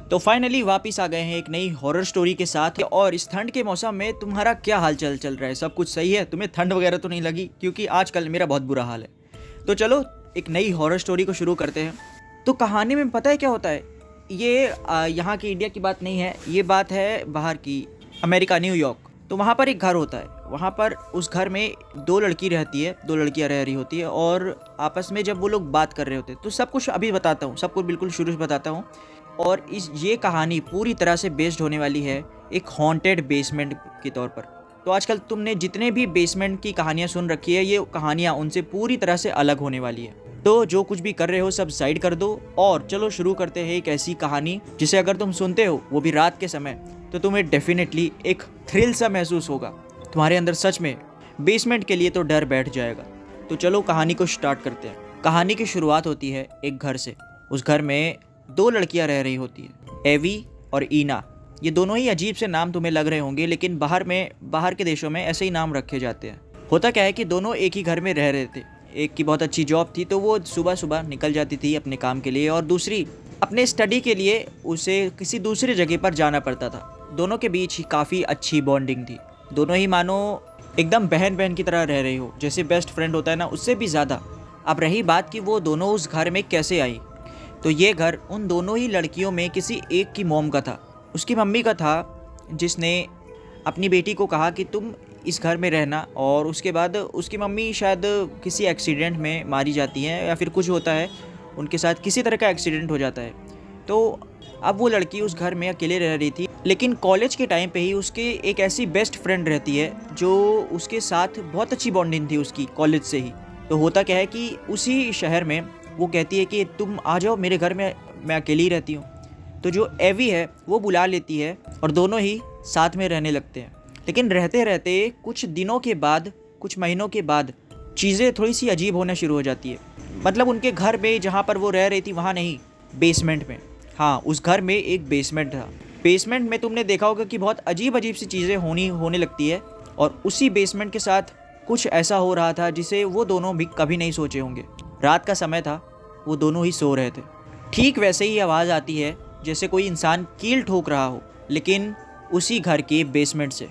तो फाइनली वापस आ गए हैं एक नई हॉरर स्टोरी के साथ। और इस ठंड के मौसम में तुम्हारा क्या हाल चल रहा है? सब कुछ सही है? तुम्हें ठंड वगैरह तो नहीं लगी? क्योंकि आजकल मेरा बहुत बुरा हाल है। तो चलो एक नई हॉरर स्टोरी को शुरू करते हैं। तो कहानी में पता है क्या होता है? ये यहाँ की इंडिया की बात नहीं है, ये बात है बाहर की, अमेरिका, न्यूयॉर्क। तो वहाँ पर एक घर होता है। वहाँ पर उस घर में दो लड़की रहती है, दो लड़कियाँ रह रही होती है। और आपस में जब वो लोग बात कर रहे होते हैं, तो सब कुछ अभी बताता हूँ, सब कुछ बिल्कुल शुरू से बताता हूँ। और ये कहानी पूरी तरह से बेस्ड होने वाली है एक हॉन्टेड बेसमेंट के तौर पर। तो आजकल तुमने जितने भी बेसमेंट की कहानियाँ सुन रखी है, ये कहानियाँ उनसे पूरी तरह से अलग होने वाली है। तो जो कुछ भी कर रहे हो सब साइड कर दो और चलो शुरू करते हैं एक ऐसी कहानी जिसे अगर तुम सुनते हो, वो भी रात के समय, तो तुम्हें डेफिनेटली एक थ्रिल सा महसूस होगा। तुम्हारे अंदर सच में बेसमेंट के लिए तो डर बैठ जाएगा। तो चलो कहानी को स्टार्ट करते हैं। कहानी की शुरुआत होती है एक घर से। उस घर में दो लड़कियां रह रही होती है, एवी और ईना। ये दोनों ही अजीब से नाम तुम्हें लग रहे होंगे, लेकिन बाहर के देशों में ऐसे ही नाम रखे जाते हैं। होता क्या है कि दोनों एक ही घर में रह रहे थे। एक की बहुत अच्छी जॉब थी, तो वो सुबह सुबह निकल जाती थी अपने काम के लिए, और दूसरी अपने स्टडी के लिए उसे किसी दूसरी जगह पर जाना पड़ता था। दोनों के बीच ही काफ़ी अच्छी बॉन्डिंग थी। दोनों ही मानो एकदम बहन बहन की तरह रह रही हो, जैसे बेस्ट फ्रेंड होता है ना, उससे भी ज़्यादा। अब रही बात कि वो दोनों उस घर में कैसे आई, तो ये घर उन दोनों ही लड़कियों में किसी एक की मॉम का था। उसकी मम्मी का था, जिसने अपनी बेटी को कहा कि तुम इस घर में रहना। और उसके बाद उसकी मम्मी शायद किसी एक्सीडेंट में मारी जाती हैं, या फिर कुछ होता है उनके साथ, किसी तरह का एक्सीडेंट हो जाता है। तो अब वो लड़की उस घर में अकेले रह रही थी। लेकिन कॉलेज के टाइम पे ही उसके एक ऐसी बेस्ट फ्रेंड रहती है जो उसके साथ बहुत अच्छी बॉन्डिंग थी उसकी कॉलेज से ही। तो होता क्या है कि उसी शहर में वो कहती है कि तुम आ जाओ मेरे घर में, मैं अकेली रहती हूँ। तो जो एवी है वो बुला लेती है और दोनों ही साथ में रहने लगते हैं। लेकिन रहते रहते कुछ दिनों के बाद, कुछ महीनों के बाद, चीज़ें थोड़ी सी अजीब होना शुरू हो जाती है। मतलब उनके घर में जहाँ पर वो रह रही थी वहाँ नहीं, बेसमेंट में। हाँ, उस घर में एक बेसमेंट था। बेसमेंट में तुमने देखा होगा कि बहुत अजीब अजीब सी चीज़ें होने लगती है। और उसी बेसमेंट के साथ कुछ ऐसा हो रहा था जिसे वो दोनों भी कभी नहीं सोचे होंगे। रात का समय था, वो दोनों ही सो रहे थे। ठीक वैसे ही आवाज़ आती है जैसे कोई इंसान कील ठोक रहा हो, लेकिन उसी घर के बेसमेंट से।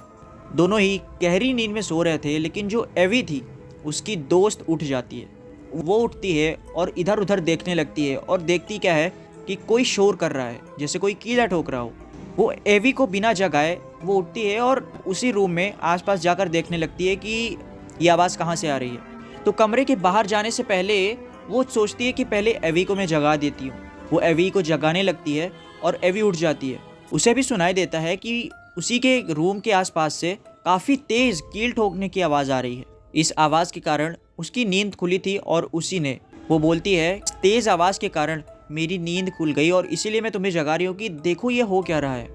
दोनों ही गहरी नींद में सो रहे थे, लेकिन जो एवी थी उसकी दोस्त उठ जाती है। वो उठती है और इधर उधर देखने लगती है, और देखती क्या है कि कोई शोर कर रहा है जैसे कोई कीला ठोक रहा हो। वो एवी को बिना जगाए वो उठती है और उसी रूम में आसपास जाकर देखने लगती है कि ये आवाज़ कहाँ से आ रही है। तो कमरे के बाहर जाने से पहले वो सोचती है कि पहले एवी को मैं जगा देती हूँ। वो एवी को जगाने लगती है और एवी उठ जाती है। उसे भी सुनाई देता है कि उसी के रूम के आसपास से काफ़ी तेज़ कील ठोकने की आवाज़ आ रही है। इस आवाज़ के कारण उसकी नींद खुली थी, और उसी ने वो बोलती है, तेज़ आवाज़ के कारण मेरी नींद खुल गई और इसीलिए मैं तुम्हें जगा रही हूँ कि देखो ये हो क्या रहा है।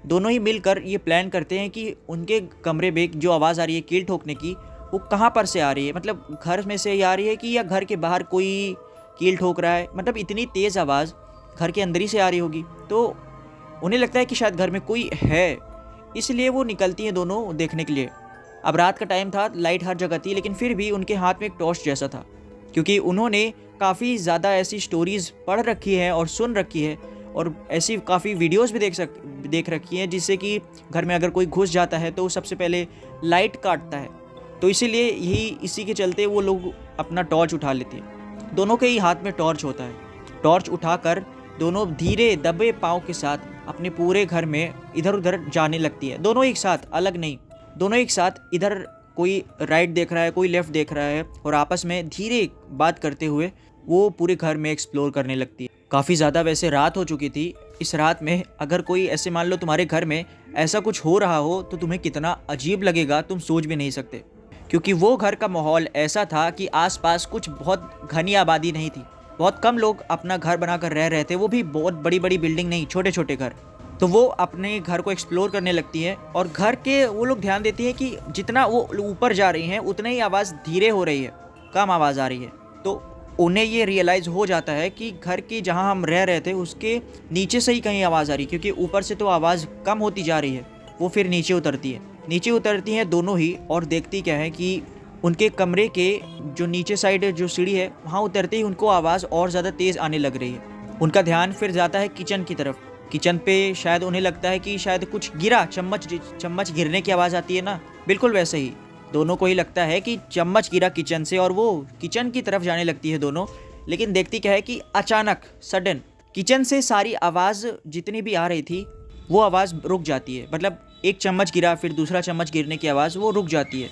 दोनों ही मिलकर ये प्लान करते हैं कि उनके कमरे में जो आवाज़ आ रही है कील ठोकने की, वो कहाँ पर से आ रही है। मतलब घर में से ही आ रही है कि या घर के बाहर कोई कील ठोक रहा है। मतलब इतनी तेज़ आवाज़ घर के अंदर ही से आ रही होगी। तो उन्हें लगता है कि शायद घर में कोई है, इसलिए वो निकलती हैं दोनों देखने के लिए। अब रात का टाइम था, लाइट हर जगह थी, लेकिन फिर भी उनके हाथ में एक टॉर्च जैसा था, क्योंकि उन्होंने काफ़ी ज़्यादा ऐसी स्टोरीज़ पढ़ रखी है और सुन रखी है, और ऐसी काफ़ी वीडियोस भी देख रखी हैं, जिससे कि घर में अगर कोई घुस जाता है तो वो सबसे पहले लाइट काटता है। तो इसीलिए इसी के चलते वो लोग अपना टॉर्च उठा लेते हैं। दोनों के ही हाथ में टॉर्च होता है। टॉर्च उठाकर दोनों धीरे दबे पाँव के साथ अपने पूरे घर में इधर उधर जाने लगती है। दोनों एक साथ, अलग नहीं, दोनों एक साथ। इधर कोई राइट देख रहा है, कोई लेफ़्ट देख रहा है, और आपस में धीरे बात करते हुए वो पूरे घर में एक्सप्लोर करने लगती है। काफ़ी ज़्यादा वैसे रात हो चुकी थी। इस रात में अगर कोई ऐसे, मान लो तुम्हारे घर में ऐसा कुछ हो रहा हो, तो तुम्हें कितना अजीब लगेगा तुम सोच भी नहीं सकते। क्योंकि वो घर का माहौल ऐसा था कि आसपास कुछ बहुत घनी आबादी नहीं थी। बहुत कम लोग अपना घर बनाकर रह रहे थे, वो भी बहुत बड़ी बड़ी बिल्डिंग नहीं, छोटे छोटे घर। तो वो अपने घर को एक्सप्लोर करने लगती है, और घर के वो लोग ध्यान देती हैं कि जितना वो ऊपर जा रही हैं उतना ही आवाज़ धीरे हो रही है, कम आवाज़ आ रही है। तो उन्हें ये रियलाइज़ हो जाता है कि घर की जहाँ हम रह रहे थे उसके नीचे से ही कहीं आवाज़ आ रही है, क्योंकि ऊपर से तो आवाज़ कम होती जा रही है। वो फिर नीचे उतरती हैं दोनों ही, और देखती क्या है कि उनके कमरे के जो नीचे साइड जो सीढ़ी है, वहाँ उतरते ही उनको आवाज़ और ज़्यादा तेज़ आने लग रही है। उनका ध्यान फिर जाता है किचन की तरफ। किचन पे शायद उन्हें लगता है कि शायद कुछ गिरा, चम्मच गिरने की आवाज़ आती है ना, बिल्कुल वैसे ही दोनों को ही लगता है कि चम्मच गिरा किचन से और वो किचन की तरफ जाने लगती है दोनों। लेकिन देखती क्या है कि अचानक सडन किचन से सारी आवाज़ जितनी भी आ रही थी वो आवाज़ रुक जाती है। मतलब एक चम्मच गिरा, फिर दूसरा चम्मच गिरने की आवाज़ वो रुक जाती है।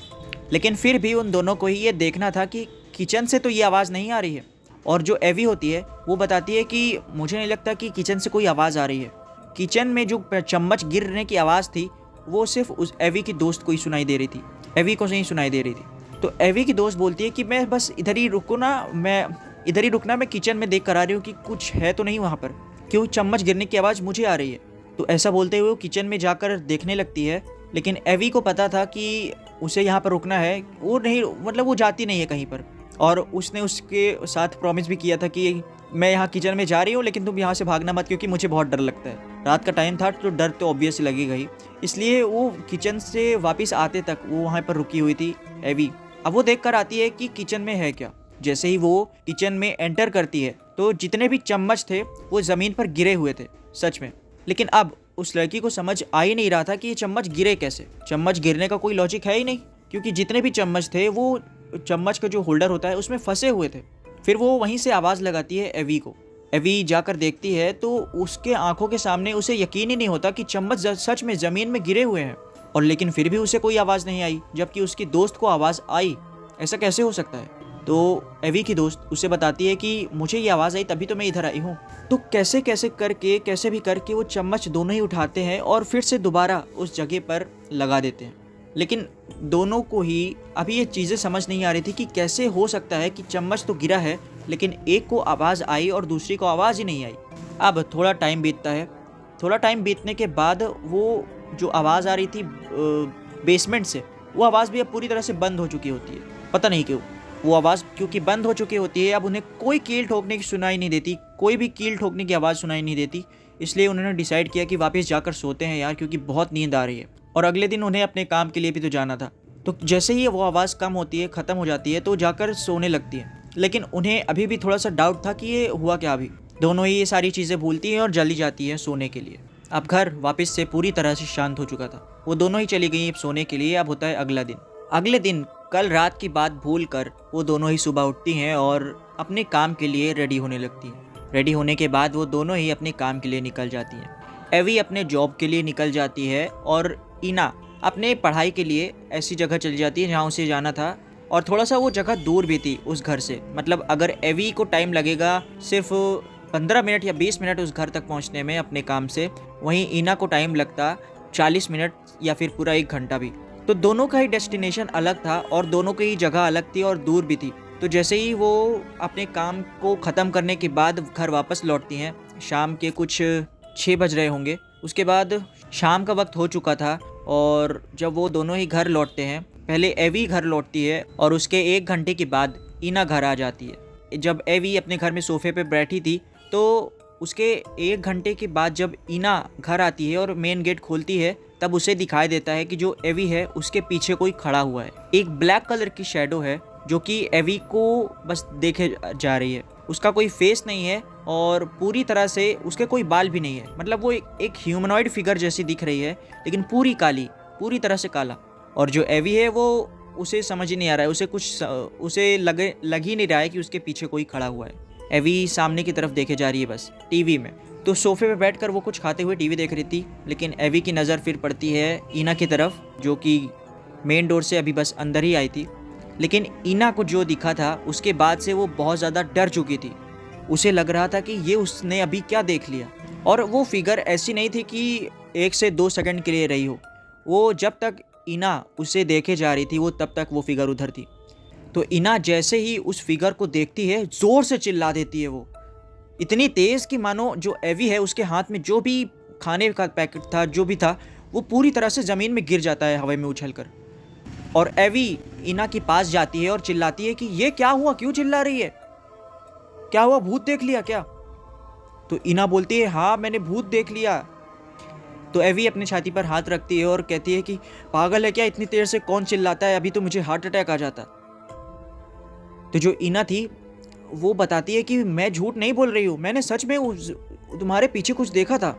लेकिन फिर भी उन दोनों को ही ये देखना था कि किचन से तो ये आवाज़ नहीं आ रही है। और जो एवी होती है वो बताती है कि मुझे नहीं लगता कि किचन से कोई आवाज़ आ रही है। किचन में जो चम्मच गिरने की आवाज़ थी वो सिर्फ उस एवी की दोस्त को ही सुनाई दे रही थी, एवी को नहीं सुनाई दे रही थी। तो एवी की दोस्त बोलती है कि मैं बस इधर ही रुकना, मैं किचन में देख कर आ रही हूँ कि कुछ है तो नहीं वहाँ पर, क्यों चम्मच गिरने की आवाज़ मुझे आ रही है। तो ऐसा बोलते हुए वो किचन में जाकर देखने लगती है। लेकिन एवी को पता था कि उसे यहाँ पर रुकना है, वो नहीं, मतलब वो जाती नहीं है कहीं पर। और उसने उसके साथ प्रॉमिस भी किया था कि मैं यहाँ किचन में जा रही हूँ लेकिन तुम यहाँ से भागना मत, क्योंकि मुझे बहुत डर लगता है। रात का टाइम था तो डर तो ऑब्वियस लगेगा ही, इसलिए वो किचन से वापस आते तक वो वहाँ पर रुकी हुई थी एवी। अब वो देख कर आती है कि किचन में है क्या। जैसे ही वो किचन में एंटर करती है तो जितने भी चम्मच थे वो ज़मीन पर गिरे हुए थे सच में। लेकिन अब उस लड़की को समझ आ ही नहीं रहा था कि ये चम्मच गिरे कैसे। चम्मच गिरने का कोई लॉजिक है ही नहीं, क्योंकि जितने भी चम्मच थे वो चम्मच का जो होल्डर होता है उसमें फंसे हुए थे। फिर वो वहीं से आवाज़ लगाती है एवी को। एवी जाकर देखती है तो उसके आंखों के सामने उसे यकीन ही नहीं होता कि चम्मच सच में ज़मीन में गिरे हुए हैं। और लेकिन फिर भी उसे कोई आवाज़ नहीं आई, जबकि उसकी दोस्त को आवाज़ आई। ऐसा कैसे हो सकता है? तो एवी की दोस्त उसे बताती है कि मुझे ये आवाज़ आई तभी तो मैं इधर आई हूँ। तो कैसे भी करके वो चम्मच दोनों ही उठाते हैं और फिर से दोबारा उस जगह पर लगा देते हैं। लेकिन दोनों को ही अभी ये चीज़ें समझ नहीं आ रही थी कि कैसे हो सकता है कि चम्मच तो गिरा है लेकिन एक को आवाज़ आई और दूसरी को आवाज़ ही नहीं आई। अब थोड़ा टाइम बीतता है। थोड़ा टाइम बीतने के बाद वो जो आवाज़ आ रही थी बेसमेंट से, वो आवाज़ भी अब पूरी तरह से बंद हो चुकी होती है। पता नहीं क्यों वो आवाज़ क्योंकि बंद हो चुकी होती है, अब उन्हें कोई कील ठोकने की सुनाई नहीं देती, कोई भी कील ठोकने की आवाज़ सुनाई नहीं देती। इसलिए उन्होंने डिसाइड किया कि वापस जाकर सोते हैं यार, क्योंकि बहुत नींद आ रही है और अगले दिन उन्हें अपने काम के लिए भी तो जाना था। तो जैसे ही वो आवाज़ कम होती है, ख़त्म हो जाती है, तो जाकर सोने लगती है। लेकिन उन्हें अभी भी थोड़ा सा डाउट था कि ये हुआ क्या। अभी दोनों ही ये सारी चीज़ें भूलती हैं और जल्दी जाती हैं सोने के लिए। अब घर वापस से पूरी तरह से शांत हो चुका था। वो दोनों ही चली गई अब सोने के लिए। अब होता है अगला दिन। अगले दिन कल रात की बात भूल कर वो दोनों ही सुबह उठती हैं और अपने काम के लिए रेडी होने लगती हैं। रेडी होने के बाद वो दोनों ही अपने काम के लिए निकल जाती हैं। एवी अपने जॉब के लिए निकल जाती है और इना अपने पढ़ाई के लिए ऐसी जगह चली जाती है जहाँ उसे जाना था। और थोड़ा सा वो जगह दूर भी थी उस घर से। मतलब अगर एवी को टाइम लगेगा सिर्फ 15 मिनट या 20 मिनट उस घर तक पहुँचने में अपने काम से, वहीं इना को टाइम लगता 40 मिनट या फिर पूरा 1 घंटा भी। तो दोनों का ही डेस्टिनेशन अलग था और दोनों की ही जगह अलग थी और दूर भी थी। तो जैसे ही वो अपने काम को ख़त्म करने के बाद घर वापस लौटती हैं, शाम के कुछ 6 बज रहे होंगे। उसके बाद शाम का वक्त हो चुका था और जब वो दोनों ही घर लौटते हैं, पहले एवी घर लौटती है और उसके 1 घंटे के बाद इना घर आ जाती है। जब एवी अपने घर में सोफे पे बैठी थी तो उसके 1 घंटे के बाद जब इना घर आती है और मेन गेट खोलती है, तब उसे दिखाई देता है कि जो एवी है उसके पीछे कोई खड़ा हुआ है। एक ब्लैक कलर की शैडो है जो कि एवी को बस देखे जा रही है। उसका कोई फेस नहीं है और पूरी तरह से उसके कोई बाल भी नहीं है। मतलब वो एक ह्यूमनॉइड फिगर जैसी दिख रही है, लेकिन पूरी काली, पूरी तरह से काला। और जो एवी है वो उसे समझ ही नहीं आ रहा है, उसे लग ही नहीं रहा है कि उसके पीछे कोई खड़ा हुआ है। एवी सामने की तरफ देखे जा रही है बस टीवी में। तो सोफे पे बैठकर वो कुछ खाते हुए टीवी देख रही थी। लेकिन एवी की नज़र फिर पड़ती है इना की तरफ, जो कि मेन डोर से अभी बस अंदर ही आई थी। लेकिन इना को जो दिखा था उसके बाद से वो बहुत ज़्यादा डर चुकी थी। उसे लग रहा था कि ये उसने अभी क्या देख लिया। और वो फिगर ऐसी नहीं थी कि 1 से 2 सेकंड के लिए रही हो। वो जब तक इना उसे देखे जा रही थी वो तब तक वो फिगर उधर थी। तो इना जैसे ही उस फिगर को देखती है, ज़ोर से चिल्ला देती है। वो इतनी तेज़ कि मानो जो एवी है उसके हाथ में जो भी खाने का पैकेट था, जो भी था, वो पूरी तरह से ज़मीन में गिर जाता है हवा में उछलकर। और एवी इना के पास जाती है और चिल्लाती है कि ये क्या हुआ, क्यों चिल्ला रही है, क्या हुआ, भूत देख लिया क्या? तो इना बोलती है हाँ मैंने भूत देख लिया। तो एवी अपनी छाती पर हाथ रखती है और कहती है कि पागल है क्या, इतनी देर से कौन चिल्लाता है, अभी तो मुझे हार्ट अटैक आ जाता। तो जो इना थी वो बताती है कि मैं झूठ नहीं बोल रही हूँ, मैंने सच में तुम्हारे पीछे कुछ देखा था।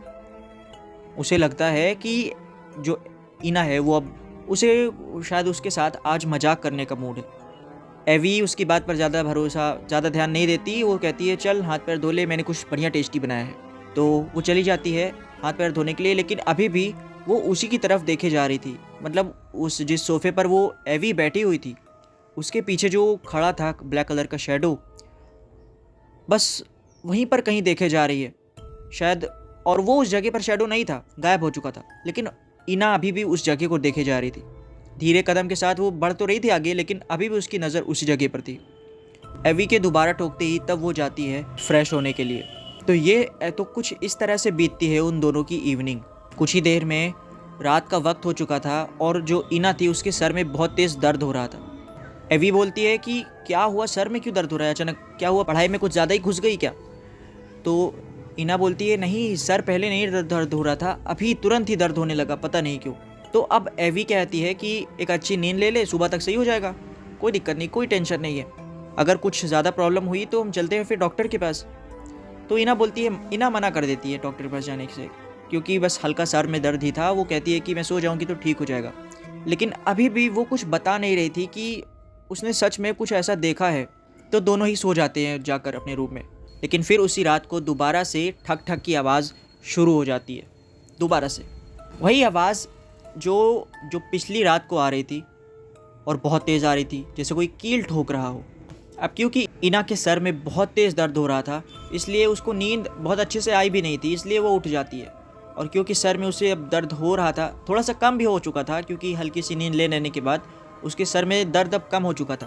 उसे लगता है कि जो इना है वो अब उसे शायद उसके साथ आज मजाक करने का मूड है। एवी उसकी बात पर ज़्यादा ध्यान नहीं देती। वो कहती है चल हाथ पैर धो ले, मैंने कुछ बढ़िया टेस्टी बनाया है। तो वो चली जाती है हाथ पैर धोने के लिए, लेकिन अभी भी वो उसी की तरफ देखे जा रही थी। मतलब उस जिस सोफ़े पर वो एवी बैठी हुई थी उसके पीछे जो खड़ा था ब्लैक कलर का शैडो, बस वहीं पर कहीं देखे जा रही है शायद। और वो उस जगह पर शैडो नहीं था, गायब हो चुका था, लेकिन इना अभी भी उस जगह को देखे जा रही थी। धीरे कदम के साथ वो बढ़ तो रही थी आगे, लेकिन अभी भी उसकी नज़र उसी जगह पर थी। एवी के दोबारा टोकते ही तब वो जाती है फ्रेश होने के लिए। तो ये तो कुछ इस तरह से बीतती है उन दोनों की इवनिंग। कुछ ही देर में रात का वक्त हो चुका था और जो इना थी उसके सर में बहुत तेज़ दर्द हो रहा था। एवी बोलती है कि क्या हुआ, सर में क्यों दर्द हो रहा है अचानक, क्या हुआ, पढ़ाई में कुछ ज़्यादा ही घुस गई क्या? तो इना बोलती है नहीं सर पहले नहीं दर्द हो रहा था, अभी तुरंत ही दर्द होने लगा, पता नहीं क्यों। तो अब एवी कहती है कि एक अच्छी नींद ले ले, सुबह तक सही हो जाएगा, कोई दिक्कत नहीं, कोई टेंशन नहीं है। अगर कुछ ज़्यादा प्रॉब्लम हुई तो हम चलते हैं फिर डॉक्टर के पास। तो इना बोलती है, इना मना कर देती है डॉक्टर के पास जाने से, क्योंकि बस हल्का सर में दर्द ही था। वो कहती है कि मैं सो जाऊँगी तो ठीक हो जाएगा। लेकिन अभी भी वो कुछ बता नहीं रही थी कि उसने सच में कुछ ऐसा देखा है। तो दोनों ही सो जाते हैं जाकर अपने रूम में। लेकिन फिर उसी रात को दोबारा से ठक ठक की आवाज़ शुरू हो जाती है। दोबारा से वही आवाज़ जो पिछली रात को आ रही थी और बहुत तेज़ आ रही थी, जैसे कोई कील ठोक रहा हो। अब क्योंकि इना के सर में बहुत तेज़ दर्द हो रहा था, इसलिए उसको नींद बहुत अच्छे से आई भी नहीं थी, इसलिए वो उठ जाती है। और क्योंकि सर में उसे अब दर्द हो रहा था, थोड़ा सा कम भी हो चुका था, क्योंकि हल्की सी नींद ले लेने के बाद उसके सर में दर्द अब कम हो चुका था।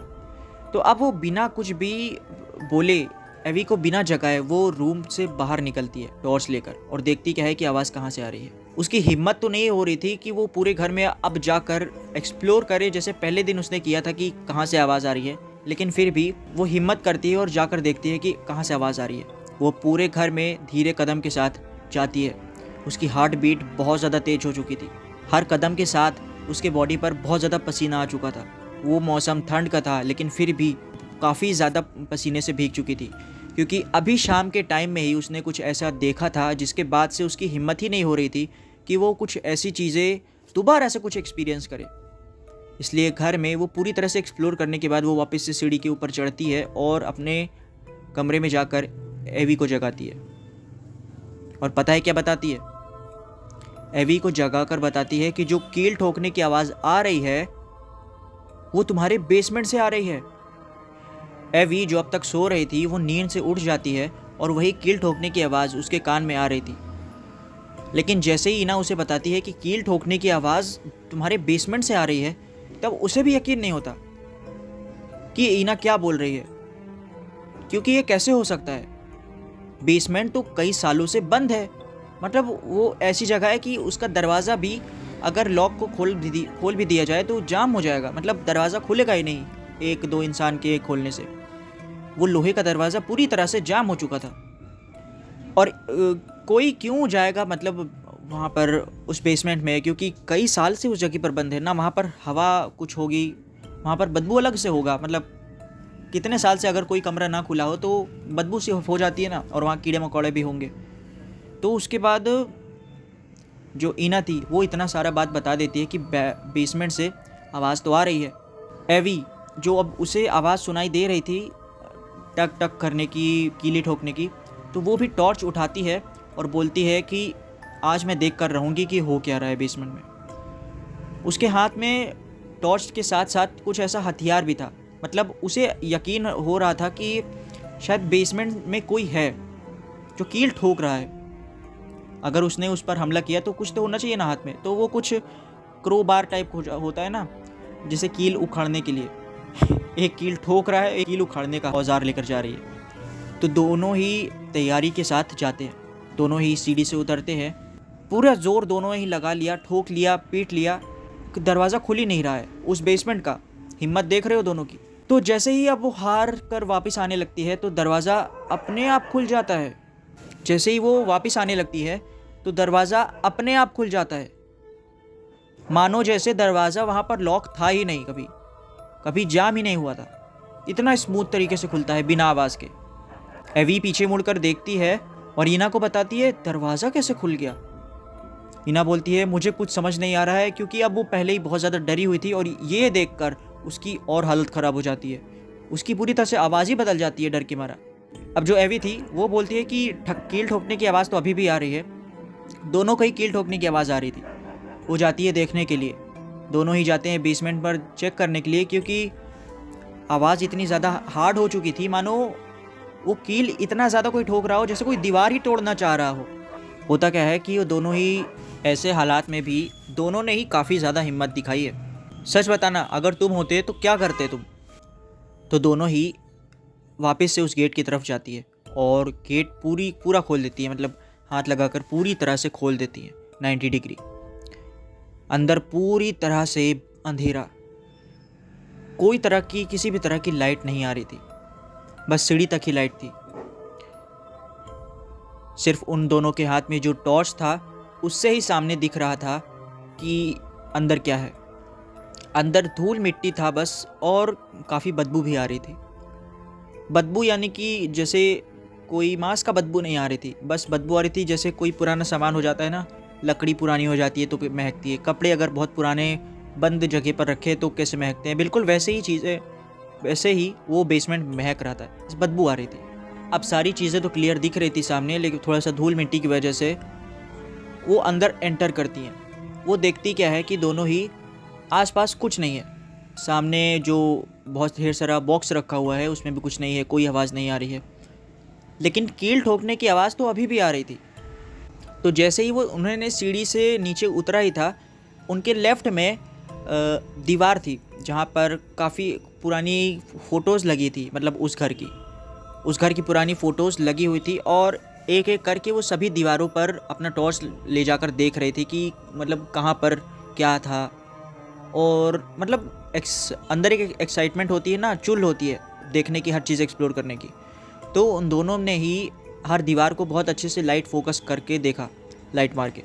तो अब वो बिना कुछ भी बोले, एवी को बिना जगाए, वो रूम से बाहर निकलती है टॉर्च लेकर और देखती क्या है कि आवाज़ कहाँ से आ रही है। उसकी हिम्मत तो नहीं हो रही थी कि वो पूरे घर में अब जाकर एक्सप्लोर करे, जैसे पहले दिन उसने किया था कि कहाँ से आवाज़ आ रही है। लेकिन फिर भी वो हिम्मत करती है और जाकर देखती है कि कहाँ से आवाज़ आ रही है। वो पूरे घर में धीरे कदम के साथ जाती है। उसकी हार्ट बीट बहुत ज़्यादा तेज हो चुकी थी। हर कदम के साथ उसके बॉडी पर बहुत ज़्यादा पसीना आ चुका था। वो मौसम ठंड का था, लेकिन फिर भी काफ़ी ज़्यादा पसीने से भीग चुकी थी, क्योंकि अभी शाम के टाइम में ही उसने कुछ ऐसा देखा था जिसके बाद से उसकी हिम्मत ही नहीं हो रही थी कि वो कुछ ऐसी चीज़ें दोबारा से कुछ एक्सपीरियंस करे। इसलिए घर में वो पूरी तरह से एक्सप्लोर करने के बाद वो वापस से सीढ़ी के ऊपर चढ़ती है और अपने कमरे में जाकर एवी को जगाती है। और पता है क्या बताती है? एवी को जगाकर बताती है कि जो कील ठोकने की आवाज़ आ रही है वो तुम्हारे बेसमेंट से आ रही है। एवी जो अब तक सो रही थी वो नींद से उठ जाती है और वही कील ठोकने की आवाज़ उसके कान में आ रही थी। लेकिन जैसे ही इना उसे बताती है कि कील ठोकने की आवाज़ तुम्हारे बेसमेंट से आ रही है, तब उसे भी यकीन नहीं होता कि इना क्या बोल रही है, क्योंकि ये कैसे हो सकता है। बेसमेंट तो कई सालों से बंद है। मतलब वो ऐसी जगह है कि उसका दरवाज़ा भी अगर लॉक को खोल भी दिया जाए तो जाम हो जाएगा, मतलब दरवाज़ा खुलेगा ही नहीं एक दो इंसान के खोलने से। वो लोहे का दरवाज़ा पूरी तरह से जाम हो चुका था। और कोई क्यों जाएगा मतलब वहाँ पर उस बेसमेंट में, क्योंकि कई साल से उस जगह पर बंद है ना। वहाँ पर हवा कुछ होगी, वहाँ पर बदबू अलग से होगा। मतलब कितने साल से अगर कोई कमरा ना खुला हो तो बदबू सी हो जाती है ना, और वहाँ कीड़े मकोड़े भी होंगे। तो उसके बाद जो इना थी वो इतना सारा बात बता देती है कि बेसमेंट से आवाज़ तो आ रही है। एवी जो अब उसे आवाज़ सुनाई दे रही थी टक टक करने की, कीली ठोकने की, तो वो भी टॉर्च उठाती है और बोलती है कि आज मैं देख कर रहूँगी कि हो क्या रहा है बेसमेंट में। उसके हाथ में टॉर्च के साथ साथ कुछ ऐसा हथियार भी था। मतलब उसे यकीन हो रहा था कि शायद बेसमेंट में कोई है जो कील ठोक रहा है। अगर उसने उस पर हमला किया तो कुछ तो होना चाहिए ना हाथ में। तो वो कुछ क्रोबार टाइप होता है ना, जैसे कील उखाड़ने के लिए। एक कील ठोक रहा है, एक कील उखाड़ने का औजार लेकर जा रही है। तो दोनों ही तैयारी के साथ जाते हैं, दोनों ही सीढ़ी से उतरते हैं। पूरा जोर दोनों ही लगा लिया, ठोक लिया, पीट लिया, दरवाज़ा खुल ही नहीं रहा है उस बेसमेंट का। हिम्मत देख रहे हो दोनों की। तो जैसे ही अब वो हार कर वापस आने लगती है तो दरवाज़ा अपने आप खुल जाता है। जैसे ही वो वापस आने लगती है तो दरवाज़ा अपने आप खुल जाता है, मानो जैसे दरवाज़ा वहाँ पर लॉक था ही नहीं, कभी जाम ही नहीं हुआ था। इतना स्मूथ तरीके से खुलता है बिना आवाज़ के। एवी पीछे मुड़कर देखती है और इना को बताती है दरवाज़ा कैसे खुल गया। हीना बोलती है मुझे कुछ समझ नहीं आ रहा है, क्योंकि अब वो पहले ही बहुत ज़्यादा डरी हुई थी और ये देखकर उसकी और हालत ख़राब हो जाती है। उसकी पूरी तरह से आवाज़ ही बदल जाती है डर के मारा। अब जो एवी थी वो बोलती है कि कील ठोकने की आवाज़ तो अभी भी आ रही है। दोनों को ही कील ठोकने की आवाज़ आ रही थी। वो जाती है देखने के लिए। दोनों ही जाते हैं बेसमेंट पर चेक करने के लिए, क्योंकि आवाज़ इतनी ज़्यादा हार्ड हो चुकी थी मानो वो कील इतना ज़्यादा कोई ठोक रहा हो जैसे कोई दीवार ही तोड़ना चाह रहा हो। होता क्या है कि वो दोनों ही ऐसे हालात में भी दोनों ने ही काफ़ी ज़्यादा हिम्मत दिखाई है। सच बताना, अगर तुम होते तो क्या करते तुम? तो दोनों ही वापस से उस गेट की तरफ जाती है और गेट पूरा खोल देती है, मतलब हाथ लगाकर पूरी तरह से खोल देती है 90 डिग्री। अंदर पूरी तरह से अंधेरा, कोई तरह की किसी भी तरह की लाइट नहीं आ रही थी, बस सीढ़ी तक ही लाइट थी। सिर्फ उन दोनों के हाथ में जो टॉर्च था उससे ही सामने दिख रहा था कि अंदर क्या है। अंदर धूल मिट्टी था बस, और काफ़ी बदबू भी आ रही थी। बदबू यानी कि जैसे कोई मांस का बदबू नहीं आ रही थी, बस बदबू आ रही थी जैसे कोई पुराना सामान हो जाता है ना, लकड़ी पुरानी हो जाती है तो महकती है, कपड़े अगर बहुत पुराने बंद जगह पर रखे तो कैसे महकते हैं, बिल्कुल वैसे ही चीज़ें, वैसे ही वो बेसमेंट महक रहा था, बदबू आ रही थी। अब सारी चीज़ें तो क्लियर दिख रही थी सामने, लेकिन थोड़ा सा धूल मिट्टी की वजह से वो अंदर एंटर करती हैं। वो देखती क्या है कि दोनों ही आसपास कुछ नहीं है। सामने जो बहुत ढेर सारा बॉक्स रखा हुआ है उसमें भी कुछ नहीं है, कोई आवाज़ नहीं आ रही है, लेकिन कील ठोकने की आवाज़ तो अभी भी आ रही थी। तो जैसे ही वो उन्होंने सीढ़ी से नीचे उतरा ही था, उनके लेफ़्ट में दीवार थी जहाँ पर काफ़ी पुरानी फ़ोटोज़ लगी थी, मतलब उस घर की पुरानी फ़ोटोज़ लगी हुई थी, और एक एक करके वो सभी दीवारों पर अपना टॉर्च ले जाकर देख रही थी कि मतलब कहाँ पर क्या था। और मतलब अंदर एक एक्साइटमेंट होती है ना, चुल होती है देखने की, हर चीज़ एक्सप्लोर करने की। तो उन दोनों ने ही हर दीवार को बहुत अच्छे से लाइट फोकस करके देखा, लाइट मार के।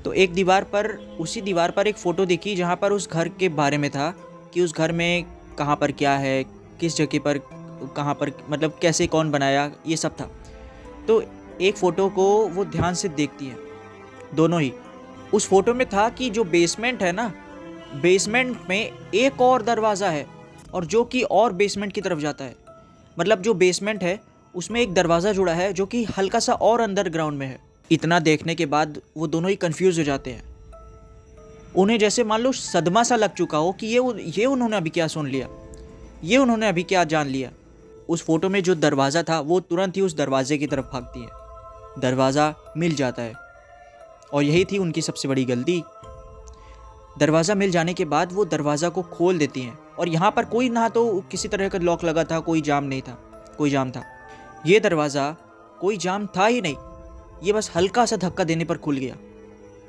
तो एक दीवार पर, उसी दीवार पर एक फ़ोटो दिखी जहाँ पर उस घर के बारे में था कि उस घर में कहाँ पर क्या है, किस जगह पर कहाँ पर, मतलब कैसे कौन बनाया, ये सब था। तो एक फ़ोटो को वो ध्यान से देखती है दोनों ही। उस फ़ोटो में था कि जो बेसमेंट है ना, बेसमेंट में एक और दरवाज़ा है, और जो कि और बेसमेंट की तरफ जाता है। मतलब जो बेसमेंट है उसमें एक दरवाज़ा जुड़ा है जो कि हल्का सा और अंडरग्राउंड में है। इतना देखने के बाद वो दोनों ही कंफ्यूज हो जाते हैं। उन्हें जैसे मान लो सदमा सा लग चुका हो कि ये उन्होंने अभी क्या सुन लिया, ये उन्होंने अभी क्या जान लिया। उस फोटो में जो दरवाज़ा था वो तुरंत ही उस दरवाजे की तरफ भागती है, दरवाज़ा मिल जाता है, और यही थी उनकी सबसे बड़ी गलती। दरवाज़ा मिल जाने के बाद वो दरवाज़ा को खोल देती हैं, और यहाँ पर कोई ना तो किसी तरह का लॉक लगा था, कोई जाम नहीं था, कोई जाम था। ये दरवाज़ा कोई जाम था ही नहीं, ये बस हल्का सा धक्का देने पर खुल गया।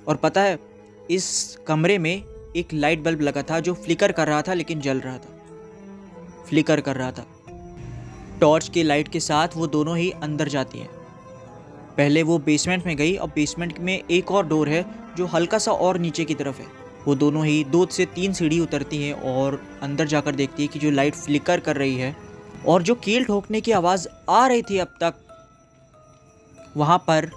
और पता है, इस कमरे में एक लाइट बल्ब लगा था जो फ्लिकर कर रहा था, लेकिन जल रहा था, फ्लिकर कर रहा था। टॉर्च के लाइट के साथ वो दोनों ही अंदर जाती हैं। पहले वो बेसमेंट में गई, और बेसमेंट में एक और डोर है जो हल्का सा और नीचे की तरफ है। वो दोनों ही 2 से 3 सीढ़ी उतरती हैं और अंदर जाकर देखती है कि जो लाइट फ्लिकर कर रही है और जो कील ठोकने की आवाज़ आ रही थी अब तक, वहाँ पर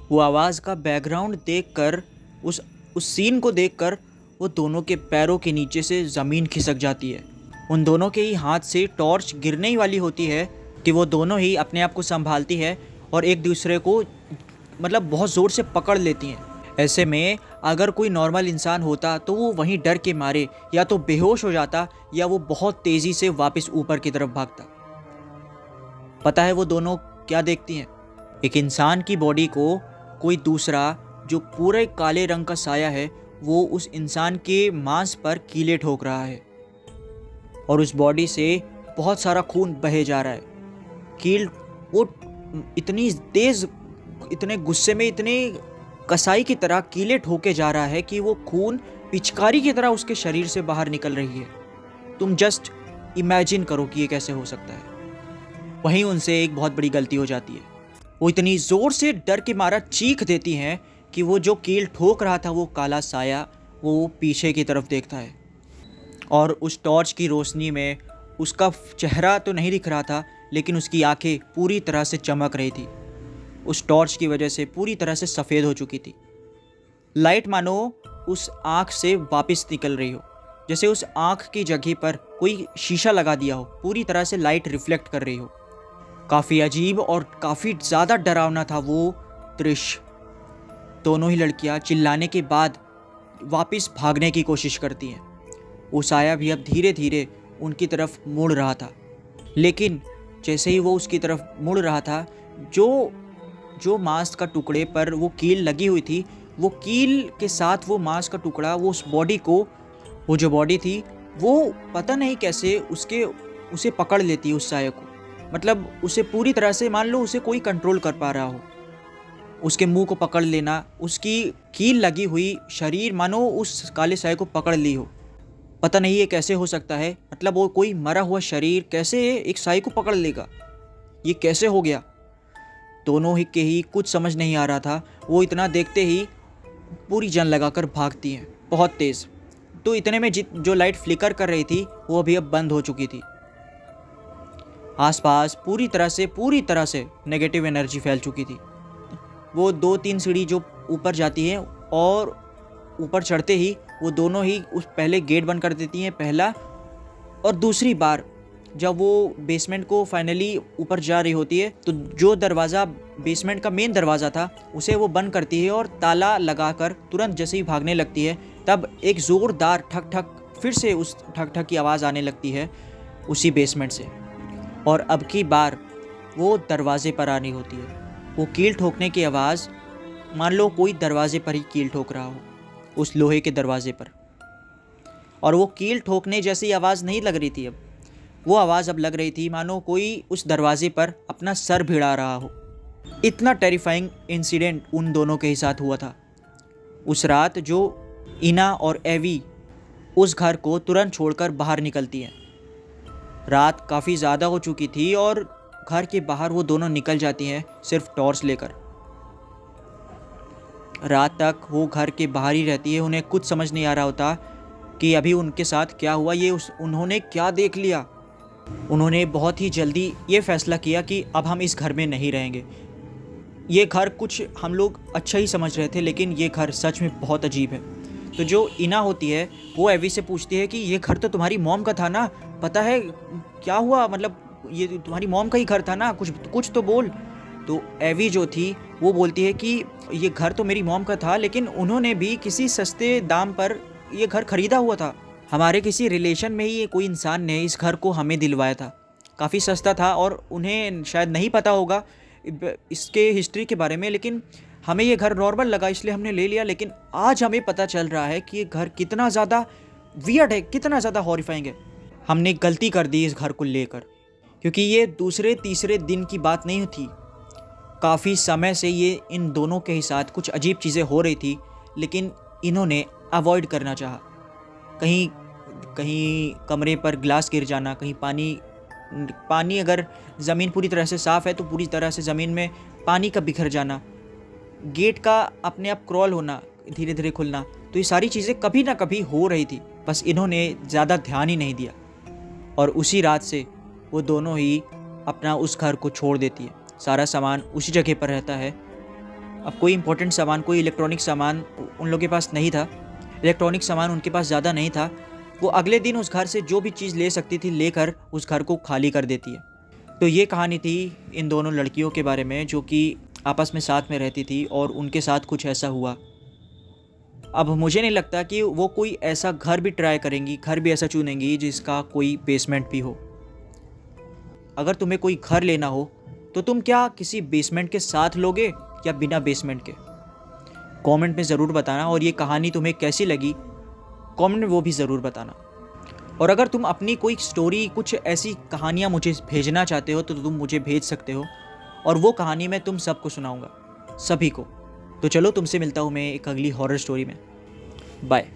वो आवाज़ का बैकग्राउंड देखकर, उस सीन को देखकर वो दोनों के पैरों के नीचे से ज़मीन खिसक जाती है। उन दोनों के ही हाथ से टॉर्च गिरने ही वाली होती है कि वो दोनों ही अपने आप को संभालती है और एक दूसरे को मतलब बहुत ज़ोर से पकड़ लेती हैं। ऐसे में अगर कोई नॉर्मल इंसान होता तो वो वहीं डर के मारे या तो बेहोश हो जाता, या वो बहुत तेज़ी से वापस ऊपर की तरफ भागता। पता है वो दोनों क्या देखती हैं? एक इंसान की बॉडी को कोई दूसरा, जो पूरे काले रंग का साया है, वो उस इंसान के मांस पर कीले ठोक रहा है, और उस बॉडी से बहुत सारा खून बहे जा रहा है। कील वो इतनी तेज़, इतने गुस्से में, इतने कसाई की तरह कीले ठोके जा रहा है कि वो खून पिचकारी की तरह उसके शरीर से बाहर निकल रही है। तुम जस्ट इमेजिन करो कि ये कैसे हो सकता है। वहीं उनसे एक बहुत बड़ी गलती हो जाती है। वो इतनी ज़ोर से डर के मारा चीख देती हैं कि वो जो कील ठोक रहा था, वो काला साया, वो पीछे की तरफ देखता है, और उस टॉर्च की रोशनी में उसका चेहरा तो नहीं दिख रहा था, लेकिन उसकी आंखें पूरी तरह से चमक रही थी। उस टॉर्च की वजह से पूरी तरह से सफ़ेद हो चुकी थी। लाइट मानो उस आँख से वापस निकल रही हो, जैसे उस आँख की जगह पर कोई शीशा लगा दिया हो, पूरी तरह से लाइट रिफ्लेक्ट कर रही हो। काफ़ी अजीब और काफ़ी ज़्यादा डरावना था वो दृश्य। दोनों ही लड़कियां चिल्लाने के बाद वापस भागने की कोशिश करती हैं। वो साया भी अब धीरे धीरे उनकी तरफ मुड़ रहा था, लेकिन जैसे ही वो उसकी तरफ मुड़ रहा था, जो मांस का टुकड़े पर वो कील लगी हुई थी, वो कील के साथ वो मांस का टुकड़ा वो उस बॉडी को, वो जो बॉडी थी वो पता नहीं कैसे उसे पकड़ लेती है, उस साया को। मतलब उसे पूरी तरह से, मान लो उसे कोई कंट्रोल कर पा रहा हो, उसके मुंह को पकड़ लेना, उसकी कील लगी हुई शरीर मानो उस काले साये को पकड़ ली हो। पता नहीं ये कैसे हो सकता है, मतलब वो कोई मरा हुआ शरीर कैसे एक साये को पकड़ लेगा, ये कैसे हो गया। दोनों ही के ही कुछ समझ नहीं आ रहा था। वो इतना देखते ही पूरी जान लगाकर भागती हैं बहुत तेज़। तो इतने में जो लाइट फ्लिकर कर रही थी वो अभी अब बंद हो चुकी थी। आसपास पूरी तरह से नेगेटिव एनर्जी फैल चुकी थी। वो 2-3 सीढ़ी जो ऊपर जाती हैं और ऊपर चढ़ते ही वो दोनों ही उस पहले गेट बंद कर देती हैं, पहला, और दूसरी बार जब वो बेसमेंट को फाइनली ऊपर जा रही होती है तो जो दरवाज़ा बेसमेंट का मेन दरवाज़ा था उसे वो बंद करती है और ताला लगाकर तुरंत जैसे ही भागने लगती है, तब एक ज़ोरदार ठक ठक, फिर से उस ठक ठक की आवाज़ आने लगती है उसी बेसमेंट से। और अब की बार वो दरवाजे पर आनी होती है। वो कील ठोकने की आवाज़, मान लो कोई दरवाजे पर ही कील ठोक रहा हो, उस लोहे के दरवाजे पर। और वो कील ठोकने जैसी आवाज़ नहीं लग रही थी, अब वो आवाज़ अब लग रही थी मानो कोई उस दरवाजे पर अपना सर भिड़ा रहा हो। इतना टेरिफाइंग इंसिडेंट उन दोनों के ही साथ हुआ था उस रात। जो इना और एवी उस घर को तुरंत छोड़कर बाहर निकलती हैं। रात काफ़ी ज़्यादा हो चुकी थी और घर के बाहर वो दोनों निकल जाती हैं सिर्फ टॉर्च लेकर। रात तक वो घर के बाहर ही रहती है। उन्हें कुछ समझ नहीं आ रहा होता कि अभी उनके साथ क्या हुआ, उन्होंने क्या देख लिया। उन्होंने बहुत ही जल्दी ये फैसला किया कि अब हम इस घर में नहीं रहेंगे। ये घर कुछ हम लोग अच्छा ही समझ रहे थे, लेकिन ये घर सच में बहुत अजीब है। तो जो इना होती है वो एवी से पूछती है कि ये घर तो तुम्हारी मॉम का था ना, पता है क्या हुआ, मतलब ये तुम्हारी मॉम का ही घर था ना, कुछ तो बोल। तो एवी जो थी वो बोलती है कि ये घर तो मेरी मॉम का था, लेकिन उन्होंने भी किसी सस्ते दाम पर ये घर खरीदा हुआ था। हमारे किसी रिलेशन में ही कोई इंसान ने इस घर को हमें दिलवाया था। काफ़ी सस्ता था और उन्हें शायद नहीं पता होगा इसके हिस्ट्री के बारे में, लेकिन हमें ये घर नॉर्मल लगा इसलिए हमने ले लिया। लेकिन आज हमें पता चल रहा है कि ये घर कितना ज़्यादा वियर्ड है, कितना ज़्यादा हॉरिफाइंग है। हमने गलती कर दी इस घर को लेकर, क्योंकि ये दूसरे तीसरे दिन की बात नहीं थी। काफ़ी समय से ये इन दोनों के ही साथ कुछ अजीब चीज़ें हो रही थी, लेकिन इन्होंने अवॉइड करना चाहा। कहीं कमरे पर ग्लास गिर जाना, कहीं पानी अगर ज़मीन पूरी तरह से साफ़ है तो पूरी तरह से ज़मीन में पानी का बिखर जाना, गेट का अपने आप क्रॉल होना, धीरे धीरे खुलना, तो ये सारी चीज़ें कभी ना कभी हो रही थी। बस इन्होंने ज़्यादा ध्यान ही नहीं दिया और उसी रात से वो दोनों ही अपना उस घर को छोड़ देती है। सारा सामान उसी जगह पर रहता है। अब कोई इंपॉर्टेंट सामान, कोई इलेक्ट्रॉनिक सामान उन लोगों के पास नहीं था। इलेक्ट्रॉनिक सामान उनके पास ज़्यादा नहीं था। वो अगले दिन उस घर से जो भी चीज़ ले सकती थी लेकर उस घर को खाली कर देती है। तो ये कहानी थी इन दोनों लड़कियों के बारे में जो कि आपस में साथ में रहती थी और उनके साथ कुछ ऐसा हुआ। अब मुझे नहीं लगता कि वो कोई ऐसा घर भी ट्राई करेंगी, घर भी ऐसा चुनेंगी जिसका कोई बेसमेंट भी हो। अगर तुम्हें कोई घर लेना हो तो तुम क्या किसी बेसमेंट के साथ लोगे या बिना बेसमेंट के? कमेंट में ज़रूर बताना। और ये कहानी तुम्हें कैसी लगी कमेंट में वो भी ज़रूर बताना। और अगर तुम अपनी कोई स्टोरी, कुछ ऐसी कहानियाँ मुझे भेजना चाहते हो तो तुम मुझे भेज सकते हो और वो कहानी मैं तुम सबको सुनाऊँगा, सभी को। तो चलो तुमसे मिलता हूँ मैं एक अगली हॉरर स्टोरी में। बाय।